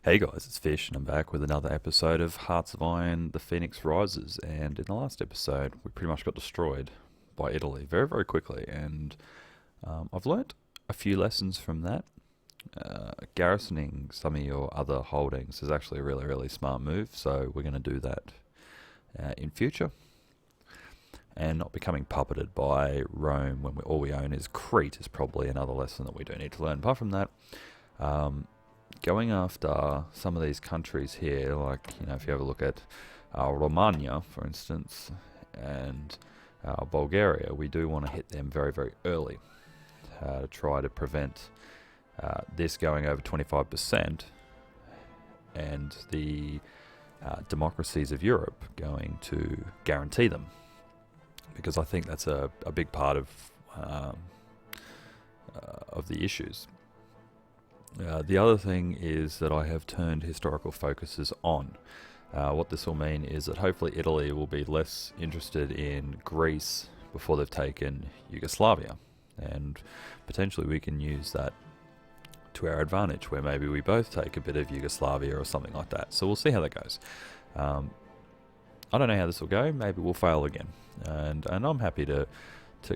Hey guys, it's Fish, and I'm back with another episode of Hearts of Iron, the Pheonix Rises. And in the last episode, we pretty much got destroyed by Italy very, very quickly. And I've learnt a few lessons from that. Garrisoning some of your other holdings is actually a really, really smart move. So we're going to do that in future. And not becoming puppeted by Rome when all we own is Crete is probably another lesson that we do need to learn. Apart from that, going after some of these countries here, like, if you have a look at Romania, for instance, and Bulgaria, we do want to hit them very, very early to try to prevent this going over 25% and the democracies of Europe going to guarantee them. Because I think that's a big part of the issues. The other thing is that I have turned historical focuses on. What this will mean is that hopefully Italy will be less interested in Greece before they've taken Yugoslavia. And potentially we can use that to our advantage, where maybe we both take a bit of Yugoslavia or something like that. So we'll see how that goes. I don't know how this will go. Maybe we'll fail again. And I'm happy to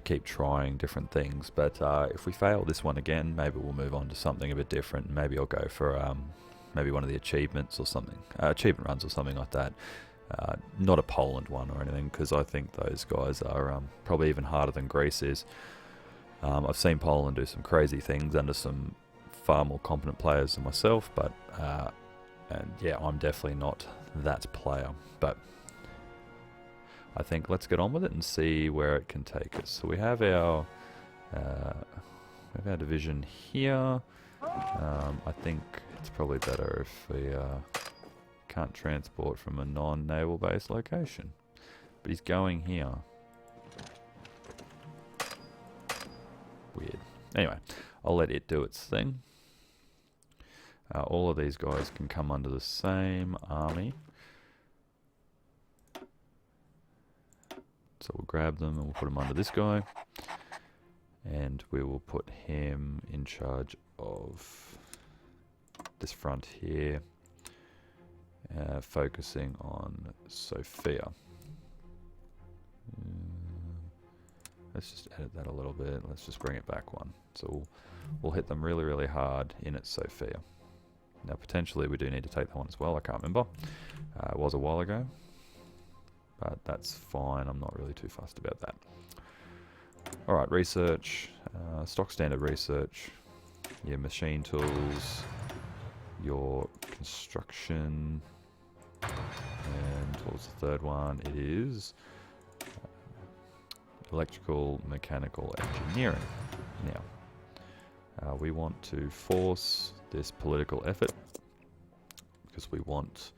keep trying different things, but if we fail this one again, maybe we'll move on to something a bit different. Maybe I'll go for maybe one of the achievements or something, achievement runs or something like that. Not a Poland one or anything, because I think those guys are probably even harder than Greece is. I've seen Poland do some crazy things under some far more competent players than myself, but and yeah, I'm definitely not that player. But I think let's get on with it and see where it can take us. So we have our division here. I think it's probably better if we can't transport from a non-naval base location. But he's going here. Weird. Anyway, I'll let it do its thing. All of these guys can come under the same army. So we'll grab them and we'll put them under this guy. And we will put him in charge of this front here, focusing on Sofia. Let's just edit that a little bit. Let's just bring it back one. So we'll hit them really, really hard in at Sofia. Now potentially we do need to take that one as well. I can't remember. It was a while ago. But that's fine, I'm not really too fussed about that. Alright, research, stock standard research, your machine tools, your construction, and what was the third one? It is electrical, mechanical engineering. Now, we want to force this political effort because we want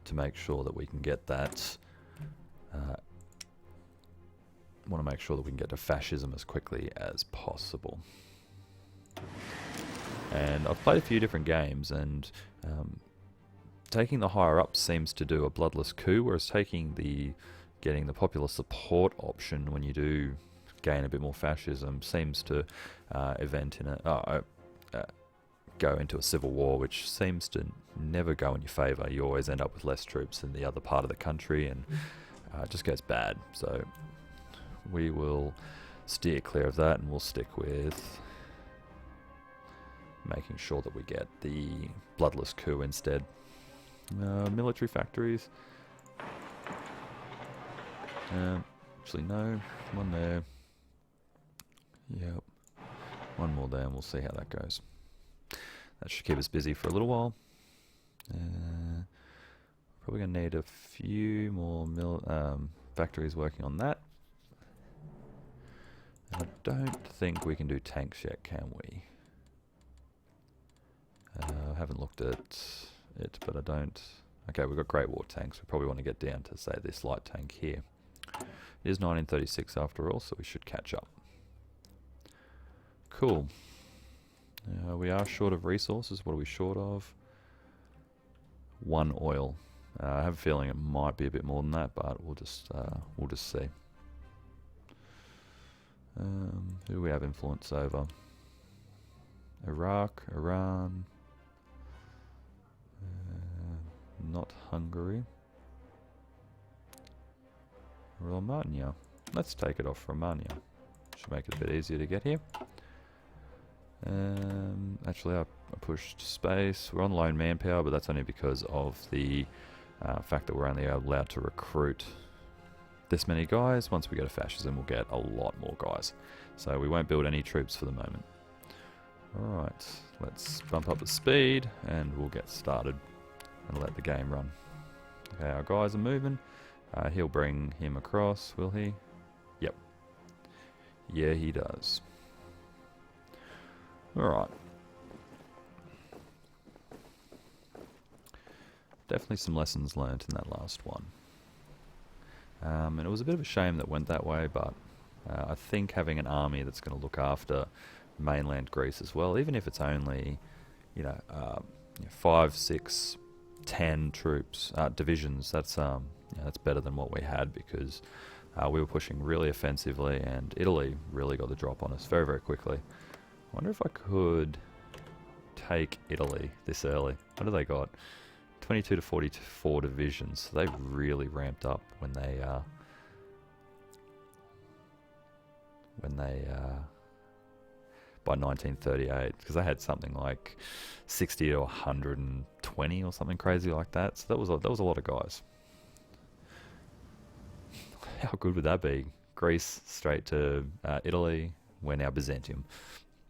to make sure that we can get that want to make sure that we can get to fascism as quickly as possible. And I've played a few different games, and taking the higher up seems to do a bloodless coup, whereas getting the popular support option when you do gain a bit more fascism seems to go into a civil war, which seems to never go in your favour. You always end up with less troops in the other part of the country, and it just goes bad. So we will steer clear of that, and we'll stick with making sure that we get the bloodless coup instead. Military factories. Actually, no. One there. Yep. One more there, and we'll see how that goes. That should keep us busy for a little while. Probably going to need a few more factories working on that. And I don't think we can do tanks yet, can we? I haven't looked at it, but I don't... Okay, we've got Great War tanks. We probably want to get down to, say, this light tank here. It is 1936 after all, so we should catch up. Cool. We are short of resources. What are we short of? 1 oil. I have a feeling it might be a bit more than that, but we'll just see. Who do we have influence over? Iraq, Iran. not Hungary. Romania. Let's take it off Romania. Should make it a bit easier to get here. Actually, I pushed space. We're on lone manpower, but that's only because of the fact that we're only allowed to recruit this many guys. Once we go to fascism, we'll get a lot more guys. So we won't build any troops for the moment. Alright, let's bump up the speed and we'll get started and let the game run. Okay, our guys are moving. He'll bring him across, will he? Yep. Yeah, he does. Alright. Definitely some lessons learned in that last one. And it was a bit of a shame that went that way, but I think having an army that's going to look after mainland Greece as well, even if it's only, 5, 6, 10 troops, divisions, that's better than what we had, because we were pushing really offensively and Italy really got the drop on us very, very quickly. I wonder if I could take Italy this early. What do they got? 22 to 44 divisions. So they really ramped up when they by 1938, because they had something like 60 to 120 or something crazy like that. So that was a lot of guys. How good would that be? Greece straight to Italy. We're now Byzantium.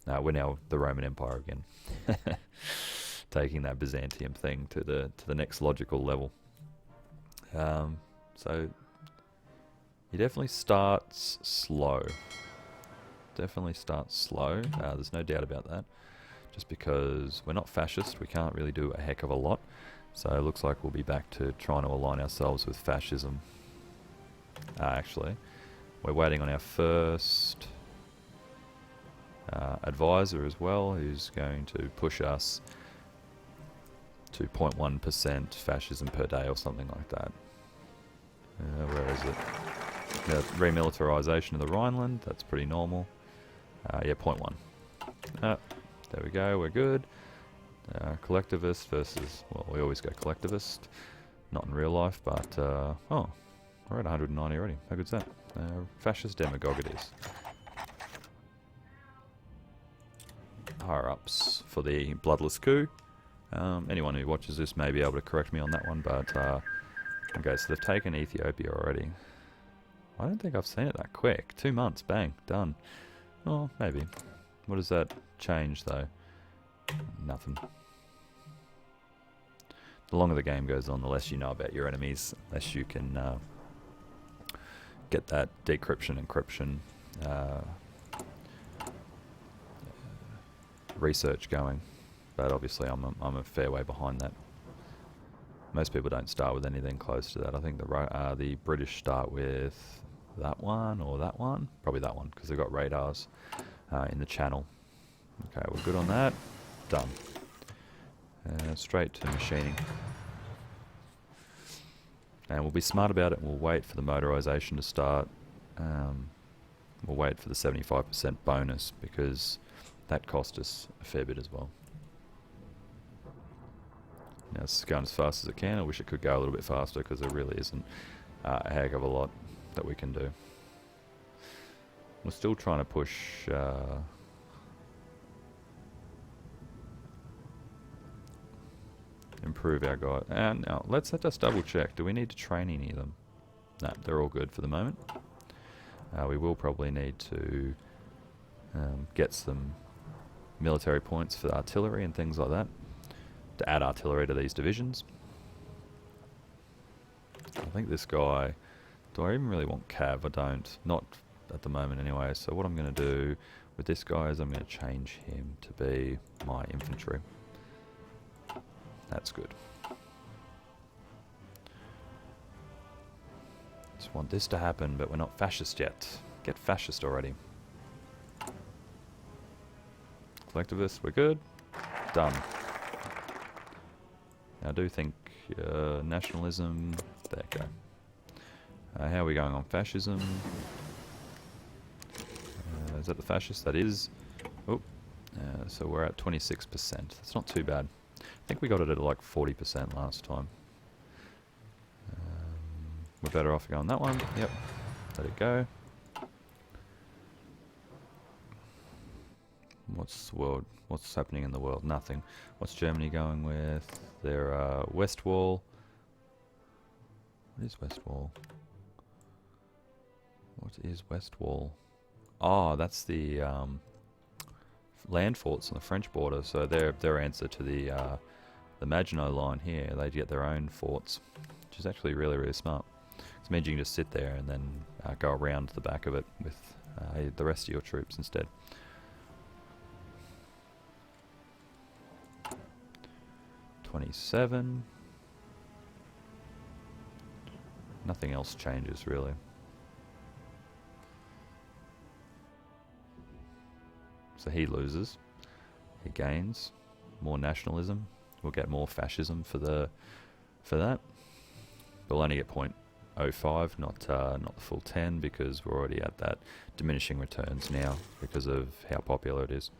We're now the Roman Empire again. Taking that Byzantium thing to the next logical level. So he definitely starts slow. There's no doubt about that. Just because we're not fascist, we can't really do a heck of a lot. So it looks like we'll be back to trying to align ourselves with fascism. Actually, we're waiting on our first advisor as well, who's going to push us to 0.1% fascism per day or something like that. Where is it? The remilitarization of the Rhineland, that's pretty normal. Yeah, 0.1. There we go, we're good. Collectivist versus, well, we always go collectivist. Not in real life, but, oh, we're at 190 already. How good's that? Fascist demagogue it is. Higher ups for the bloodless coup. Anyone who watches this may be able to correct me on that one, but okay, so they've taken Ethiopia already. I don't think I've seen it that quick. 2 months, bang, done. Oh, maybe. What does that change though? Nothing. The longer the game goes on, the less you know about your enemies, the less you can get that decryption, encryption research going. But obviously I'm a fair way behind that. Most people don't start with anything close to that. I think the British start with that one or that one. Probably that one, because they've got radars in the channel. Okay, we're good on that. Done. Straight to machining. And we'll be smart about it and we'll wait for the motorization to start. We'll wait for the 75% bonus, because that cost us a fair bit as well. Now it's going as fast as it can. I wish it could go a little bit faster, because there really isn't a heck of a lot that we can do. We're still trying to push improve our guy. And now let's just double check. Do we need to train any of them? No, they're all good for the moment. We will probably need to get some military points for artillery and things like that, to add artillery to these divisions. I think this guy, do I even really want cav? I don't, not at the moment anyway. So what I'm going to do with this guy is I'm going to change him to be my infantry. That's good. Just want this to happen, but we're not fascist yet. Get fascist already. Collectivist, we're good. Done. I do think nationalism, there you go. How are we going on fascism? Is that the fascist? That is. Oh, so we're at 26%. That's not too bad. I think we got it at like 40% last time. We're better off going that one. Yep. Let it go. What's the world? What's happening in the world? Nothing. What's Germany going with? Their west wall. What is west wall? What is west wall? Oh, that's the land forts on the French border. So their answer to the Maginot Line here. They get their own forts, which is actually really, really smart. It means you can just sit there and then go around the back of it with the rest of your troops instead. '27. Nothing else changes really. So he loses. He gains more nationalism. We'll get more fascism for that. But we'll only get 0.05, not the full 10, because we're already at that diminishing returns now because of how popular it is.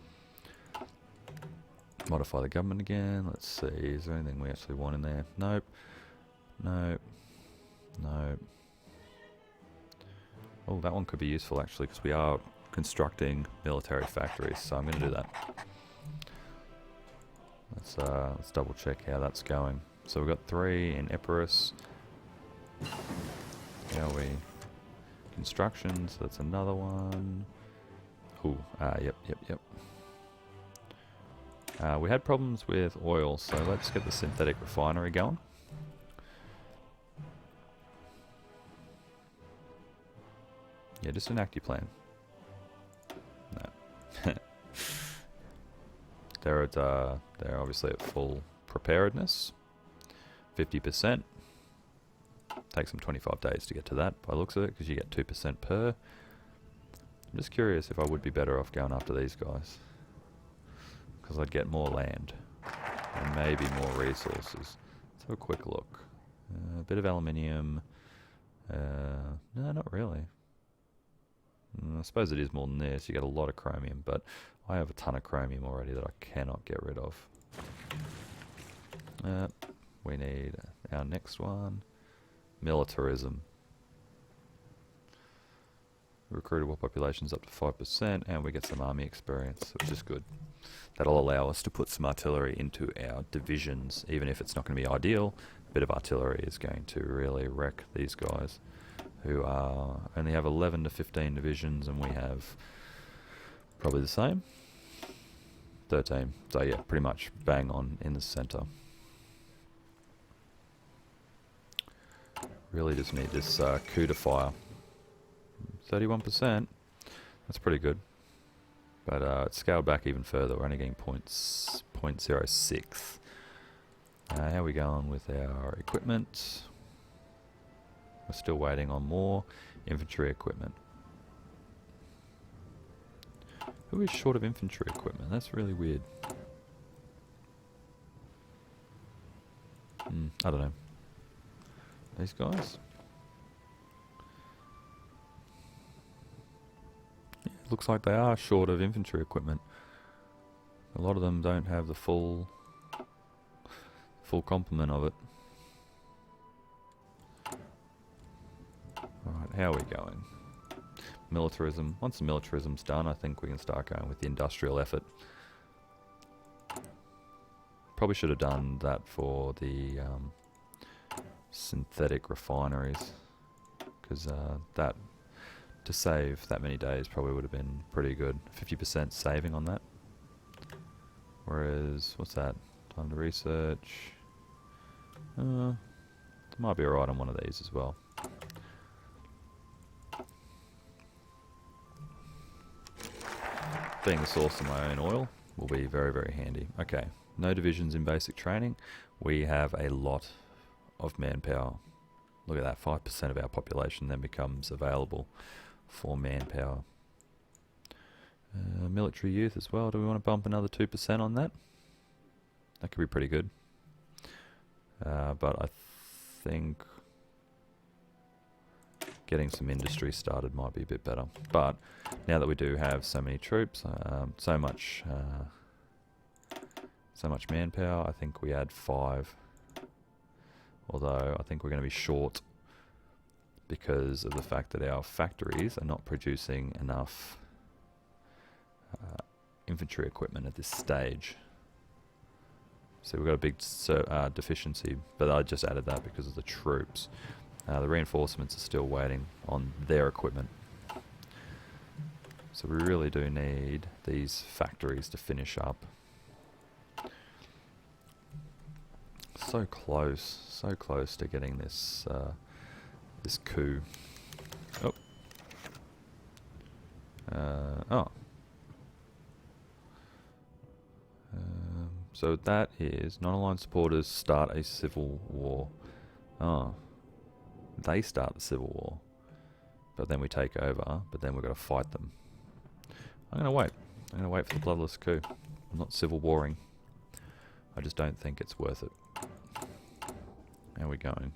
Modify the government again. Let's see. Is there anything we actually want in there? Nope. Nope. Nope. Oh, that one could be useful actually, because we are constructing military factories. So I'm going to do that. Let's double check how that's going. So we've got 3 in Epirus. How are we? Construction. So that's another one. Ooh. Yep. We had problems with oil, so let's get the synthetic refinery going. Yeah, just enact your plan. No. They're obviously at full preparedness. 50%. Takes them 25 days to get to that, by the looks of it, because you get 2% per. I'm just curious if I would be better off going after these guys. Because I'd get more land and maybe more resources. Let's have a quick look. A bit of aluminium. No, not really. I suppose it is more than this. You get a lot of chromium, but I have a ton of chromium already that I cannot get rid of. We need our next one. Militarism. Recruitable population's up to 5%, and we get some army experience, which is good. That'll allow us to put some artillery into our divisions, even if it's not going to be ideal. A bit of artillery is going to really wreck these guys, who only have 11 to 15 divisions, and we have probably the same. 13. So yeah, pretty much bang on in the center. Really just need this coup to fire. 31%. That's pretty good. But it's scaled back even further. We're only getting 0.06. How are we going with our equipment? We're still waiting on more infantry equipment. Who is short of infantry equipment? That's really weird. I don't know. These guys? Yeah, it looks like they are short of infantry equipment. A lot of them don't have the full complement of it. Alright, how are we going? Militarism. Once the militarism's done, I think we can start going with the industrial effort. Probably should have done that for the synthetic refineries, because that, to save that many days, probably would have been pretty good. 50% saving on that. Whereas, what's that? Time to research. Might be alright on one of these as well. Being the source of my own oil will be very, very handy. Okay, no divisions in basic training. We have a lot of manpower. Look at that, 5% of our population then becomes available for manpower. Military youth as well. Do we want to bump another 2% on that? That could be pretty good. But I think getting some industry started might be a bit better. But now that we do have so many troops, so much manpower, I think we add 5. Although I think we're going to be short because of the fact that our factories are not producing enough infantry equipment at this stage. So we've got a big deficiency, but I just added that because of the troops. The reinforcements are still waiting on their equipment. So we really do need these factories to finish up. So close to getting this this coup. Oh. So that is non-aligned supporters start a civil war. Oh. They start the civil war. But then we take over, but then we've got to fight them. I'm going to wait. I'm going to wait for the bloodless coup. I'm not civil warring. I just don't think it's worth it. How are we going?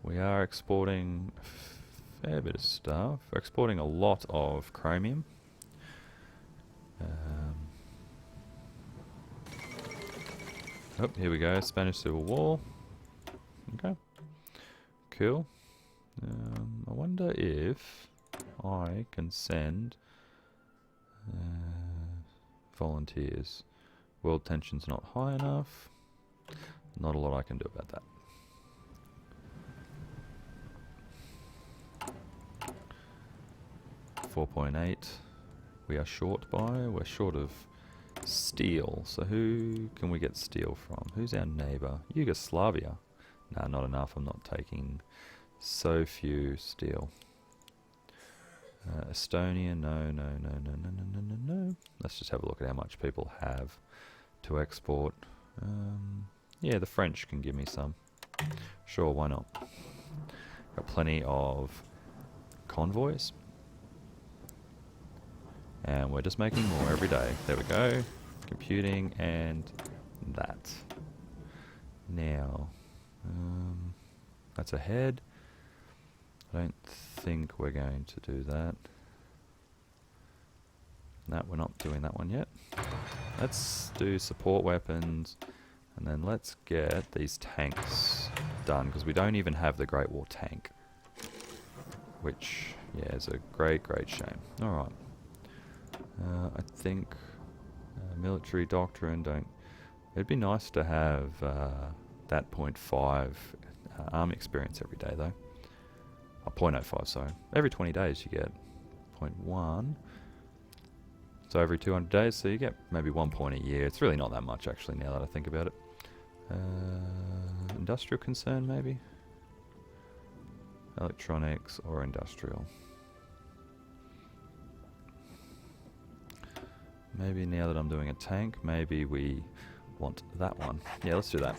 We are exporting a fair bit of stuff. We're exporting a lot of chromium. Oh, here we go. Spanish Civil War. Okay. Cool. I wonder if I can send volunteers. World tension's not high enough. Not a lot I can do about that. 4.8. We are short by. We're short of steel. So who can we get steel from? Who's our neighbour? Yugoslavia. Nah, not enough. I'm not taking so few steel. Estonia, no. Let's just have a look at how much people have to export. Yeah, the French can give me some. Sure, why not? Got plenty of convoys. And we're just making more every day. There we go. Computing and that. Now, that's ahead. I don't think we're going to do that. No, we're not doing that one yet. Let's do support weapons, and then let's get these tanks done, because we don't even have the Great War tank. Which, yeah, is a great shame. Alright. I think military doctrine don't... It'd be nice to have that 0.5 army experience every day, though. 0.05, sorry. Every 20 days you get 0.1. So every 200 days, so you get maybe 1 point a year. It's really not that much, actually, now that I think about it. Industrial concern, maybe? Electronics or industrial. Maybe now that I'm doing a tank, maybe we want that one. Yeah, let's do that.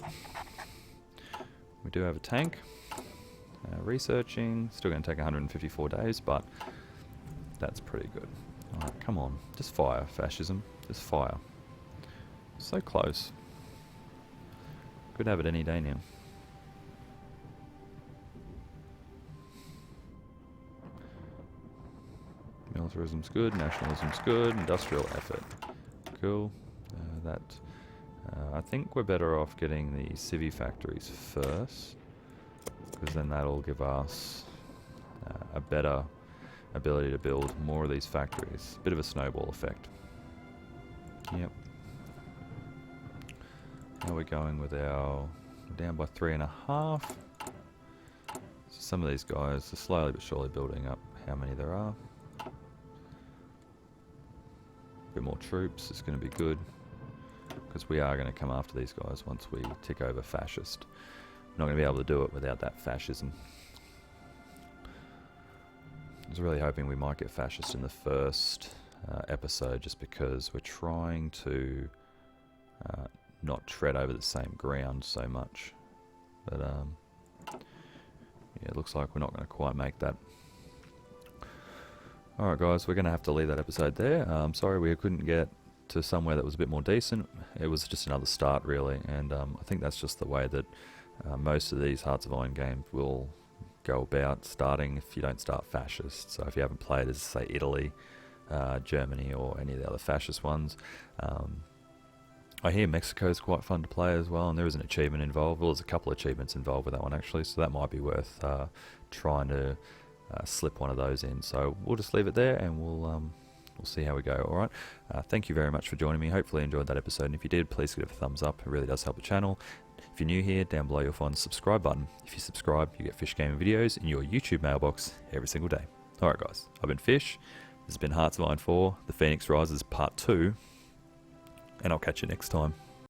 We do have a tank. Researching, still going to take 154 days, but that's pretty good. Alright, come on. Just fire, fascism. Just fire. So close. Could have it any day now. Militarism's good, nationalism's good, industrial effort. Cool. I think we're better off getting the civvy factories first, because then that'll give us a better ability to build more of these factories. Bit of a snowball effect. Yep. How are we going with our... We're down by 3.5. So some of these guys are slowly but surely building up how many there are. A bit more troops is going to be good, because we are going to come after these guys once we tick over fascist. We're not going to be able to do it without that fascism. I was really hoping we might get fascist in the first episode, just because we're trying to not tread over the same ground so much. But yeah, it looks like we're not going to quite make that. Alright guys, we're going to have to leave that episode there. Sorry we couldn't get to somewhere that was a bit more decent. It was just another start really, and I think that's just the way that most of these Hearts of Iron games will go about starting if you don't start fascist. So if you haven't played as, say, Italy, Germany, or any of the other fascist ones, I hear Mexico is quite fun to play as well, and there is an achievement involved. Well, there's a couple of achievements involved with that one actually, so that might be worth trying to slip one of those in. So we'll just leave it there, and we'll see how we go. All right. Thank you very much for joining me. Hopefully you enjoyed that episode, and if you did, please give it a thumbs up. It really does help the channel. If you're new here, down below you'll find the subscribe button. If you subscribe, you get Fish Gaming videos in your YouTube mailbox every single day. All right, guys. I've been Fish. This has been Hearts of Iron 4, the Pheonix Rises Part 2, and I'll catch you next time.